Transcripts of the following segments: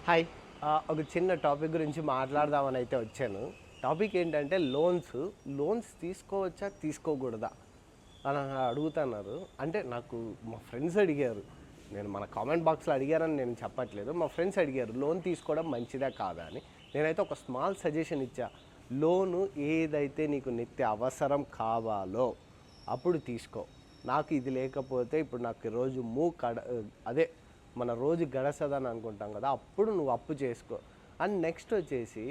Hi. ఒక చిన్న topic గురించి మాట్లాడదామని అయితే వచ్చాను. టాపిక్ ఏంటంటే లోన్స్ తీసుకోవచ్చా? తీసుకోకూడదా? అని అడుగుతున్నారు. అంటే నాకు మా ఫ్రెండ్స్ అడిగారు. నేను మన కామెంట్ బాక్స్‌లో అడిగారని నేను చెప్పట్లేదు. మా ఫ్రెండ్స్ అడిగారు లోన్ తీసుకోవడం మంచిదా? కాదా? అని. నేనైతే ఒక స్మాల్ సజెషన్ ఇచ్చా. లోను ఏదైతే నీకు నిత్య అవసరం కావాలో అప్పుడు తీసుకో. నాకు ఇది లేకపోతే ఇప్పుడు నాకు రోజు అదే మన రోజు గడసదని అనుకుంటాం కదా, అప్పుడు నువ్వు అప్పు చేసుకో. అండ్ నెక్స్ట్ వచ్చేసి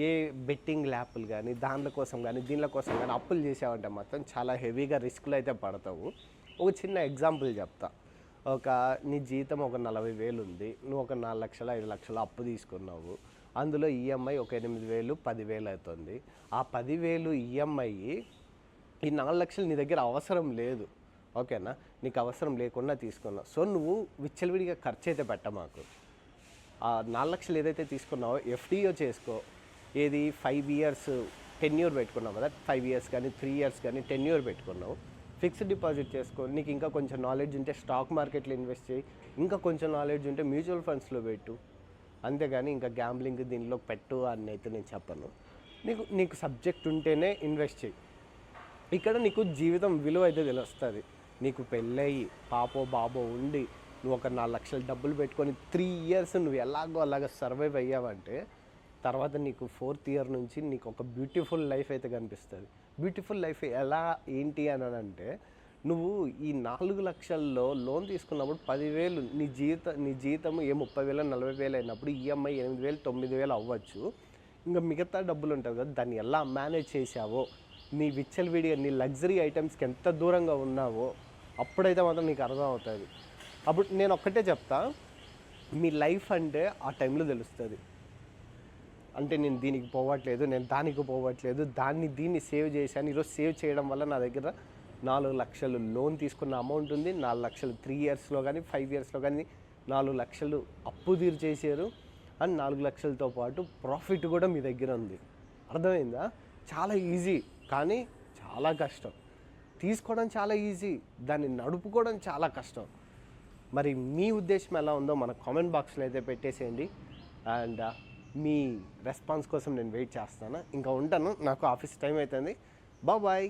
ఏ బెట్టింగ్ యాప్లు కానీ దానిల కోసం కానీ దీనిల కోసం కానీ అప్పులు చేసావంటే మాత్రం చాలా హెవీగా రిస్కులు అయితే పడతావు. ఒక చిన్న ఎగ్జాంపుల్ చెప్తా. ఒక నీ జీతం ఒక 40,000 ఉంది, నువ్వు ఒక 4,00,000 5,00,000 అప్పు తీసుకున్నావు. అందులో ఈఎంఐ ఒక 8,000 10,000 అవుతుంది. ఆ 10,000 ఈఎంఐ, ఈ 4,00,000 నీ దగ్గర అవసరం లేదు, ఓకేనా? నీకు అవసరం లేకుండా తీసుకున్నావు. సో నువ్వు విచ్చలవిడిగా ఖర్చు అయితే పెట్టమాకు. ఆ 4,00,000 ఏదైతే తీసుకున్నావో ఎఫ్డిఓ చేసుకో. ఏది 5 ఇయర్స్ టెన్యూర్ పెట్టుకున్నావు కదా, 5 ఇయర్స్ కానీ 3 ఇయర్స్ కానీ టెన్యూర్ పెట్టుకున్నావు. ఫిక్స్డ్ డిపాజిట్ చేసుకో. నీకు ఇంకా కొంచెం నాలెడ్జ్ ఉంటే స్టాక్ మార్కెట్లో ఇన్వెస్ట్ చేయి. ఇంకా కొంచెం నాలెడ్జ్ ఉంటే మ్యూచువల్ ఫండ్స్లో పెట్టు. అంతేగాని ఇంకా గ్యాంబ్లింగ్ దీనిలో పెట్టు అని అయితే నేను చెప్పను. నీకు సబ్జెక్ట్ ఉంటేనే ఇన్వెస్ట్ చేయి. ఇక్కడ నీకు జీవితం విలువ అయితే తెలుస్తుంది. నీకు పెళ్ళయి పాపో బాబో ఉండి నువ్వు ఒక 4,00,000 డబ్బులు పెట్టుకొని 3 ఇయర్స్ నువ్వు ఎలాగో అలాగ సర్వైవ్ అయ్యావంటే తర్వాత నీకు 4th ఇయర్ నుంచి నీకు ఒక బ్యూటిఫుల్ లైఫ్ అయితే కనిపిస్తుంది. బ్యూటిఫుల్ లైఫ్ ఎలా ఏంటి అని అంటే, నువ్వు ఈ 4,00,000లో లోన్ తీసుకున్నప్పుడు 10,000 నీ జీతం 30,000 40,000 అయినప్పుడు ఈఎంఐ 8,000 9,000 అవ్వచ్చు. ఇంకా మిగతా డబ్బులు ఉంటుంది కదా, దాన్ని ఎలా మేనేజ్ చేసావో, నీ విచ్చలవిడిగా నీ లగ్జరీ ఐటమ్స్కి ఎంత దూరంగా ఉన్నావో అప్పుడైతే మాత్రం నీకు అర్థం అవుతుంది. అప్పుడు నేను ఒక్కటే చెప్తా, మీ లైఫ్ అంటే ఆ టైంలో తెలుస్తుంది. అంటే నేను దీనికి పోవట్లేదు, నేను దానికి పోవట్లేదు, దీన్ని సేవ్ చేశాను. ఈరోజు సేవ్ చేయడం వల్ల నా దగ్గర 4,00,000 లోన్ తీసుకున్న అమౌంట్ ఉంది. 4,00,000 3 ఇయర్స్లో కానీ 5 ఇయర్స్లో కానీ 4,00,000 అప్పు తీర్చేసారు. అండ్ 4,00,000తో పాటు ప్రాఫిట్ కూడా మీ దగ్గర ఉంది. అర్థమైందా? చాలా ఈజీ, కానీ చాలా కష్టం. తీసుకోవడం చాలా ఈజీ, దాన్ని నడుపుకోవడం చాలా కష్టం. మరి మీ ఉద్దేశం ఎలా ఉందో మన కామెంట్ బాక్స్లో అయితే పెట్టేసేయండి. అండ్ మీ రెస్పాన్స్ కోసం నేను వెయిట్ చేస్తాను. ఇంకా ఉంటాను, నాకు ఆఫీస్ టైం అవుతుంది. బాయ్.